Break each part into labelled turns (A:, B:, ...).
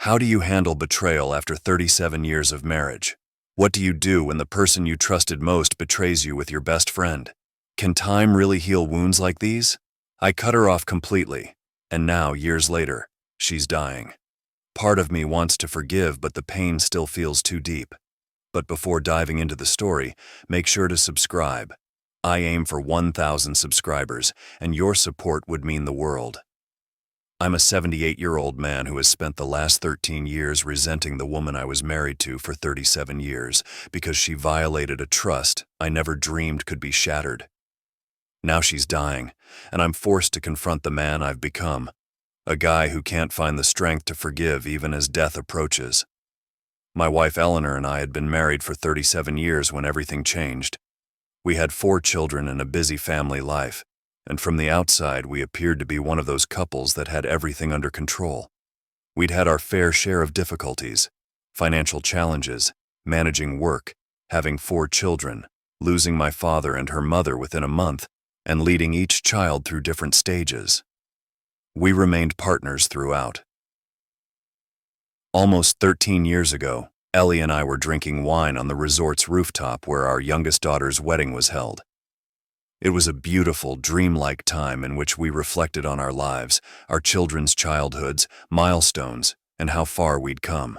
A: How do you handle betrayal after 37 years of marriage? What do you do when the person you trusted most betrays you with your best friend? Can time really heal wounds like these? I cut her off completely, and now, years later, she's dying. Part of me wants to forgive, but the pain still feels too deep. But before diving into the story, make sure to subscribe. I aim for 1,000 subscribers, and your support would mean the world. I'm a 78-year-old man who has spent the last 13 years resenting the woman I was married to for 37 years because she violated a trust I never dreamed could be shattered. Now she's dying, and I'm forced to confront the man I've become, a guy who can't find the strength to forgive even as death approaches. My wife Eleanor and I had been married for 37 years when everything changed. We had 4 children and a busy family life, and from the outside we appeared to be one of those couples that had everything under control. We'd had our fair share of difficulties, financial challenges, managing work, having 4 children, losing my father and her mother within a month, and leading each child through different stages. We remained partners throughout. Almost 13 years ago, Ellie and I were drinking wine on the resort's rooftop where our youngest daughter's wedding was held. It was a beautiful, dreamlike time in which we reflected on our lives, our children's childhoods, milestones, and how far we'd come.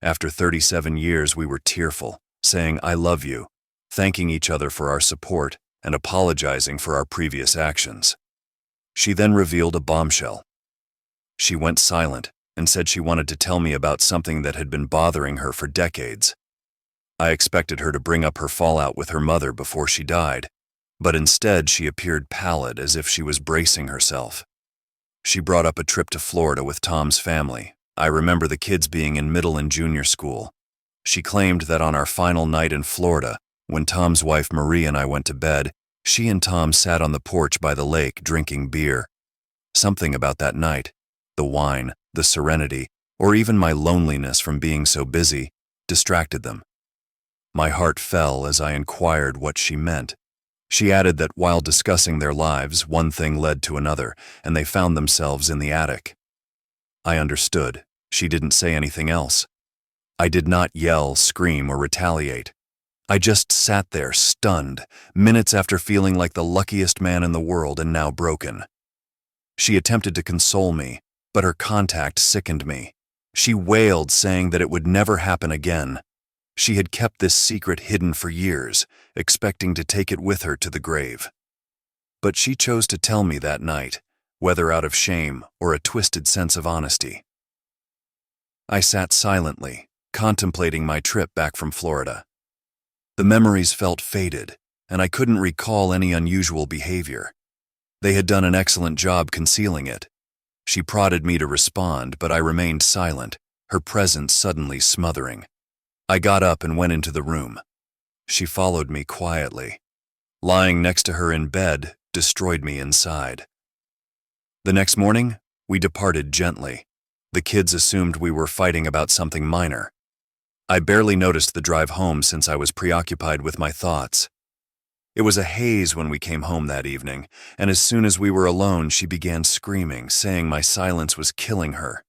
A: After 37 years, we were tearful, saying, "I love you," thanking each other for our support and apologizing for our previous actions. She then revealed a bombshell. She went silent and said she wanted to tell me about something that had been bothering her for decades. I expected her to bring up her fallout with her mother before she died, but instead she appeared pallid as if she was bracing herself. She brought up a trip to Florida with Tom's family. I remember the kids being in middle and junior school. She claimed that on our final night in Florida, when Tom's wife Marie and I went to bed, she and Tom sat on the porch by the lake drinking beer. Something about that night, the wine, the serenity, or even my loneliness from being so busy, distracted them. My heart fell as I inquired what she meant. She added that while discussing their lives, one thing led to another, and they found themselves in the attic. I understood. She didn't say anything else. I did not yell, scream, or retaliate. I just sat there, stunned, minutes after feeling like the luckiest man in the world and now broken. She attempted to console me, but her contact sickened me. She wailed, saying that it would never happen again. She had kept this secret hidden for years, expecting to take it with her to the grave. But she chose to tell me that night, whether out of shame or a twisted sense of honesty. I sat silently, contemplating my trip back from Florida. The memories felt faded, and I couldn't recall any unusual behavior. They had done an excellent job concealing it. She prodded me to respond, but I remained silent, her presence suddenly smothering. I got up and went into the room. She followed me quietly. Lying next to her in bed destroyed me inside. The next morning, we departed gently. The kids assumed we were fighting about something minor. I barely noticed the drive home since I was preoccupied with my thoughts. It was a haze when we came home that evening, and as soon as we were alone, she began screaming, saying my silence was killing her.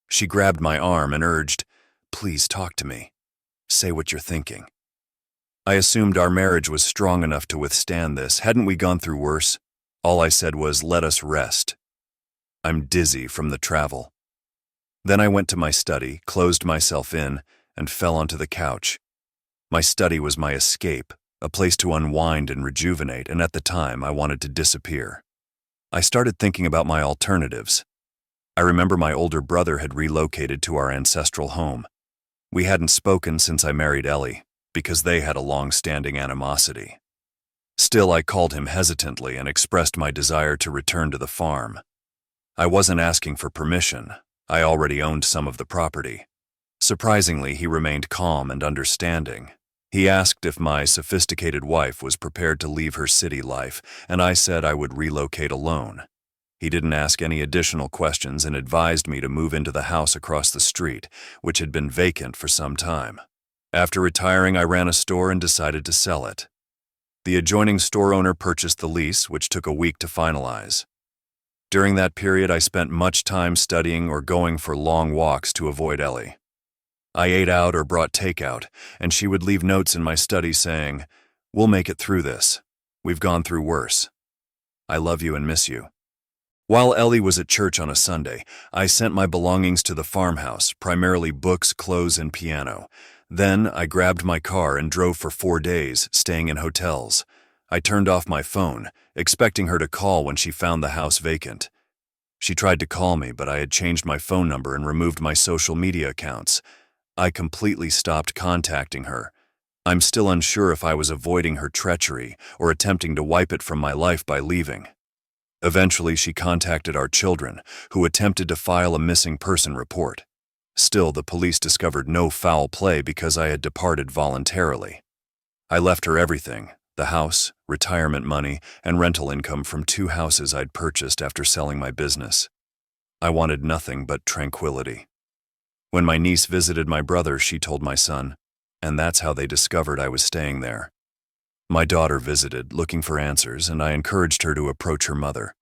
A: She grabbed my arm and urged, "Please talk to me. Say what you're thinking." I assumed our marriage was strong enough to withstand this. Hadn't we gone through worse? All I said was, "Let us rest. I'm dizzy from the travel." Then I went to my study, closed myself in, and fell onto the couch. My study was my escape, a place to unwind and rejuvenate, and at the time I wanted to disappear. I started thinking about my alternatives. I remember my older brother had relocated to our ancestral home. We hadn't spoken since I married Ellie, because they had a long-standing animosity. Still, I called him hesitantly and expressed my desire to return to the farm. I wasn't asking for permission. I already owned some of the property. Surprisingly, he remained calm and understanding. He asked if my sophisticated wife was prepared to leave her city life, and I said I would relocate alone. He didn't ask any additional questions and advised me to move into the house across the street, which had been vacant for some time. After retiring, I ran a store and decided to sell it. The adjoining store owner purchased the lease, which took a week to finalize. During that period, I spent much time studying or going for long walks to avoid Ellie. I ate out or brought takeout, and she would leave notes in my study saying, "We'll make it through this. We've gone through worse. I love you and miss you." While Ellie was at church on a Sunday, I sent my belongings to the farmhouse, primarily books, clothes, and piano. Then I grabbed my car and drove for 4 days, staying in hotels. I turned off my phone, expecting her to call when she found the house vacant. She tried to call me, but I had changed my phone number and removed my social media accounts. I completely stopped contacting her. I'm still unsure if I was avoiding her treachery or attempting to wipe it from my life by leaving. Eventually, she contacted our children, who attempted to file a missing person report. Still, the police discovered no foul play because I had departed voluntarily. I left her everything: the house, retirement money, and rental income from 2 houses I'd purchased after selling my business. I wanted nothing but tranquility. When my niece visited my brother, she told my son, and that's how they discovered I was staying there. My daughter visited, looking for answers, and I encouraged her to approach her mother.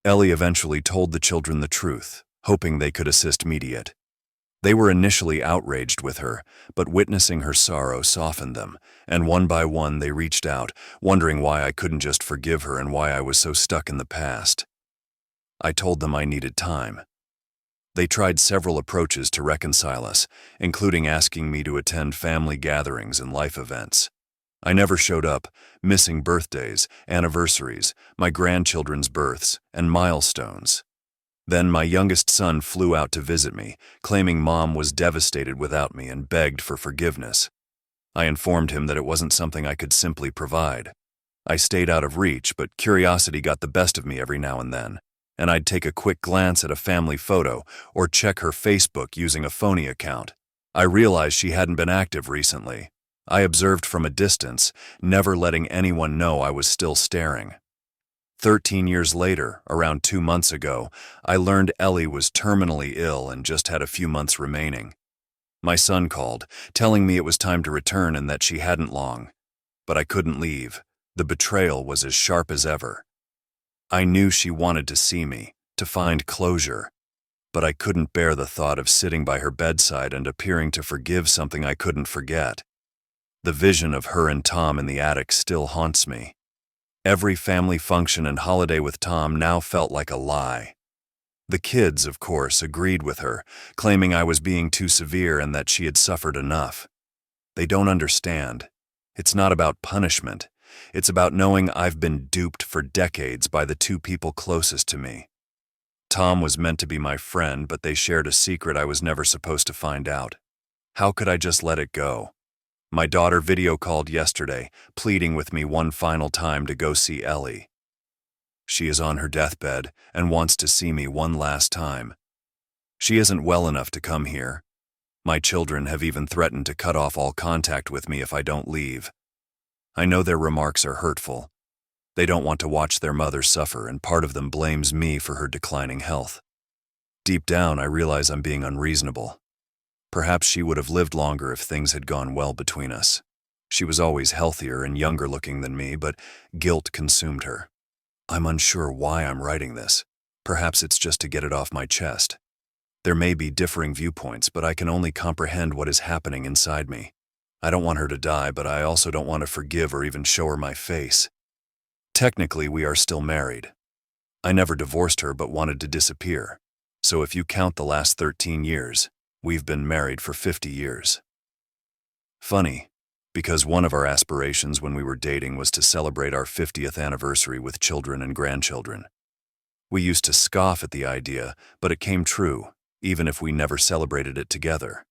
A: Ellie eventually told the children the truth, hoping they could assist mediate. They were initially outraged with her, but witnessing her sorrow softened them, and one by one they reached out, wondering why I couldn't just forgive her and why I was so stuck in the past. I told them I needed time. They tried several approaches to reconcile us, including asking me to attend family gatherings and life events. I never showed up, missing birthdays, anniversaries, my grandchildren's births, and milestones. Then my youngest son flew out to visit me, claiming Mom was devastated without me and begged for forgiveness. I informed him that it wasn't something I could simply provide. I stayed out of reach, but curiosity got the best of me every now and then, and I'd take a quick glance at a family photo or check her Facebook using a phony account. I realized she hadn't been active recently. I observed from a distance, never letting anyone know I was still staring. 13 years later, around 2 months ago, I learned Ellie was terminally ill and just had a few months remaining. My son called, telling me it was time to return and that she hadn't long. But I couldn't leave. The betrayal was as sharp as ever. I knew she wanted to see me, to find closure. But I couldn't bear the thought of sitting by her bedside and appearing to forgive something I couldn't forget. The vision of her and Tom in the attic still haunts me. Every family function and holiday with Tom now felt like a lie. The kids, of course, agreed with her, claiming I was being too severe and that she had suffered enough. They don't understand. It's not about punishment. It's about knowing I've been duped for decades by the 2 people closest to me. Tom was meant to be my friend, but they shared a secret I was never supposed to find out. How could I just let it go? My daughter video called yesterday, pleading with me one final time to go see Ellie. She is on her deathbed and wants to see me one last time. She isn't well enough to come here. My children have even threatened to cut off all contact with me if I don't leave. I know their remarks are hurtful. They don't want to watch their mother suffer, and part of them blames me for her declining health. Deep down, I realize I'm being unreasonable. Perhaps she would have lived longer if things had gone well between us. She was always healthier and younger looking than me, but guilt consumed her. I'm unsure why I'm writing this. Perhaps it's just to get it off my chest. There may be differing viewpoints, but I can only comprehend what is happening inside me. I don't want her to die, but I also don't want to forgive or even show her my face. Technically, we are still married. I never divorced her but wanted to disappear. So if you count the last 13 years, we've been married for 50 years. Funny, because one of our aspirations when we were dating was to celebrate our 50th anniversary with children and grandchildren. We used to scoff at the idea, but it came true, even if we never celebrated it together.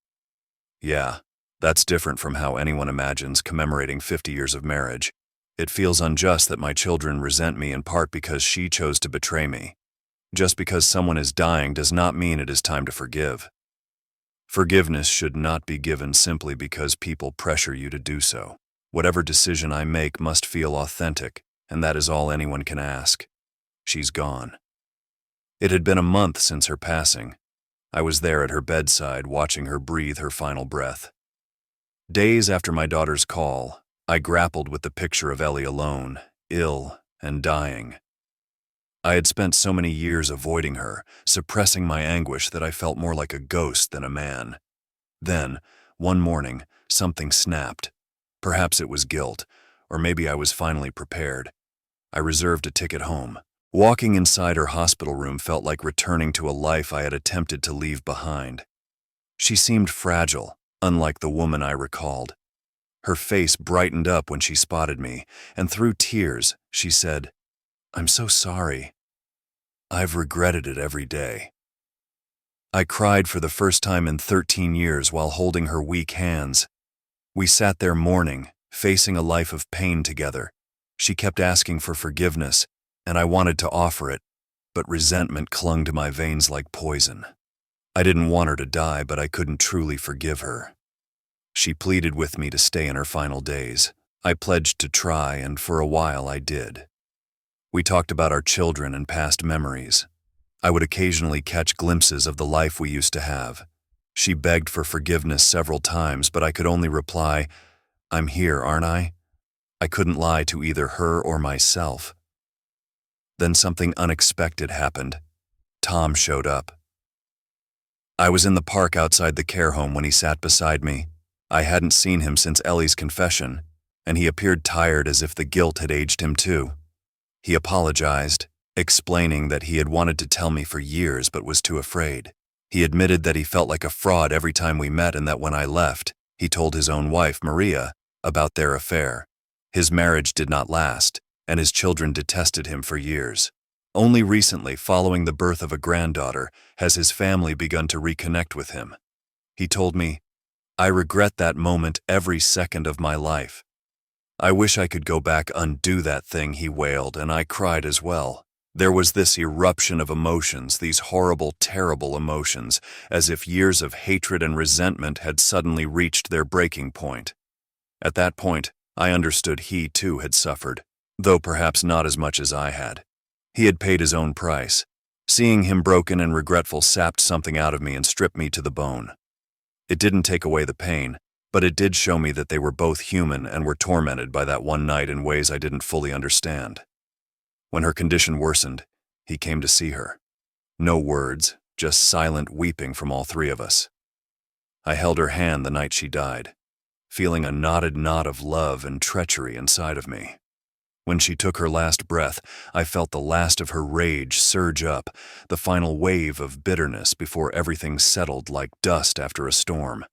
A: Yeah, that's different from how anyone imagines commemorating 50 years of marriage. It feels unjust that my children resent me in part because she chose to betray me. Just because someone is dying does not mean it is time to forgive. Forgiveness should not be given simply because people pressure you to do so. Whatever decision I make must feel authentic, and that is all anyone can ask. She's gone. It had been a month since her passing. I was there at her bedside, watching her breathe her final breath. Days after my daughter's call, I grappled with the picture of Ellie alone, ill and dying. I had spent so many years avoiding her, suppressing my anguish that I felt more like a ghost than a man. Then, one morning, something snapped. Perhaps it was guilt, or maybe I was finally prepared. I reserved a ticket home. Walking inside her hospital room felt like returning to a life I had attempted to leave behind. She seemed fragile, unlike the woman I recalled. Her face brightened up when she spotted me, and through tears, she said, "I'm so sorry. I've regretted it every day." I cried for the first time in 13 years while holding her weak hands. We sat there mourning, facing a life of pain together. She kept asking for forgiveness, and I wanted to offer it, but resentment clung to my veins like poison. I didn't want her to die, but I couldn't truly forgive her. She pleaded with me to stay in her final days. I pledged to try, and for a while I did. We talked about our children and past memories. I would occasionally catch glimpses of the life we used to have. She begged for forgiveness several times, but I could only reply, "I'm here, aren't I?" I couldn't lie to either her or myself. Then something unexpected happened. Tom showed up. I was in the park outside the care home when he sat beside me. I hadn't seen him since Ellie's confession, and he appeared tired, as if the guilt had aged him too. He apologized, explaining that he had wanted to tell me for years but was too afraid. He admitted that he felt like a fraud every time we met, and that when I left, he told his own wife, Maria, about their affair. His marriage did not last, and his children detested him for years. Only recently, following the birth of a granddaughter, has his family begun to reconnect with him. He told me, "I regret that moment every second of my life. I wish I could go back, undo that thing," he wailed, and I cried as well. There was this eruption of emotions, these horrible, terrible emotions, as if years of hatred and resentment had suddenly reached their breaking point. At that point, I understood he too had suffered, though perhaps not as much as I had. He had paid his own price. Seeing him broken and regretful sapped something out of me and stripped me to the bone. It didn't take away the pain, but it did show me that they were both human and were tormented by that one night in ways I didn't fully understand. When her condition worsened, he came to see her. No words, just silent weeping from all three of us. I held her hand the night she died, feeling a knotted knot of love and treachery inside of me. When she took her last breath, I felt the last of her rage surge up, the final wave of bitterness before everything settled like dust after a storm.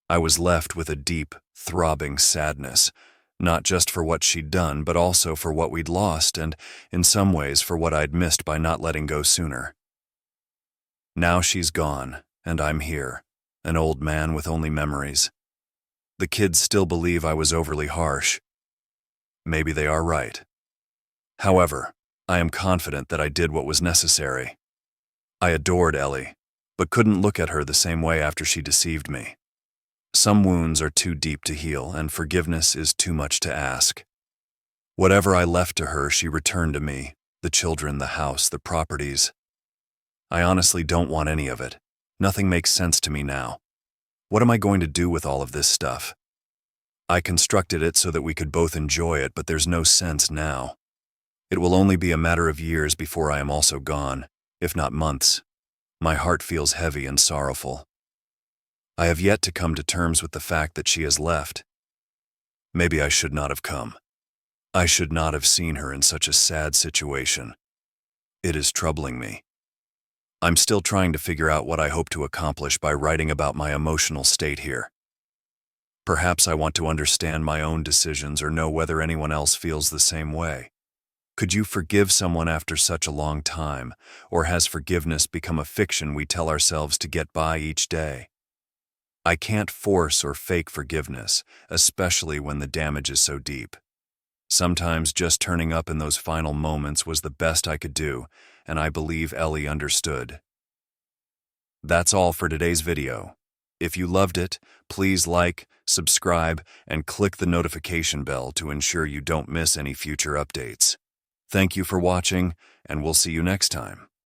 A: I was left with a deep, throbbing sadness, not just for what she'd done, but also for what we'd lost, and in some ways for what I'd missed by not letting go sooner. Now she's gone, and I'm here, an old man with only memories. The kids still believe I was overly harsh. Maybe they are right. However, I am confident that I did what was necessary. I adored Ellie, but couldn't look at her the same way after she deceived me. Some wounds are too deep to heal, and forgiveness is too much to ask. Whatever I left to her, she returned to me, the children, the house, the properties. I honestly don't want any of it. Nothing makes sense to me now. What am I going to do with all of this stuff? I constructed it so that we could both enjoy it, but there's no sense now. It will only be a matter of years before I am also gone, if not months. My heart feels heavy and sorrowful. I have yet to come to terms with the fact that she has left. Maybe I should not have come. I should not have seen her in such a sad situation. It is troubling me. I'm still trying to figure out what I hope to accomplish by writing about my emotional state here. Perhaps I want to understand my own decisions or know whether anyone else feels the same way. Could you forgive someone after such a long time, or has forgiveness become a fiction we tell ourselves to get by each day? I can't force or fake forgiveness, especially when the damage is so deep. Sometimes just turning up in those final moments was the best I could do, and I believe Ellie understood. That's all for today's video. If you loved it, please like, subscribe, and click the notification bell to ensure you don't miss any future updates. Thank you for watching, and we'll see you next time.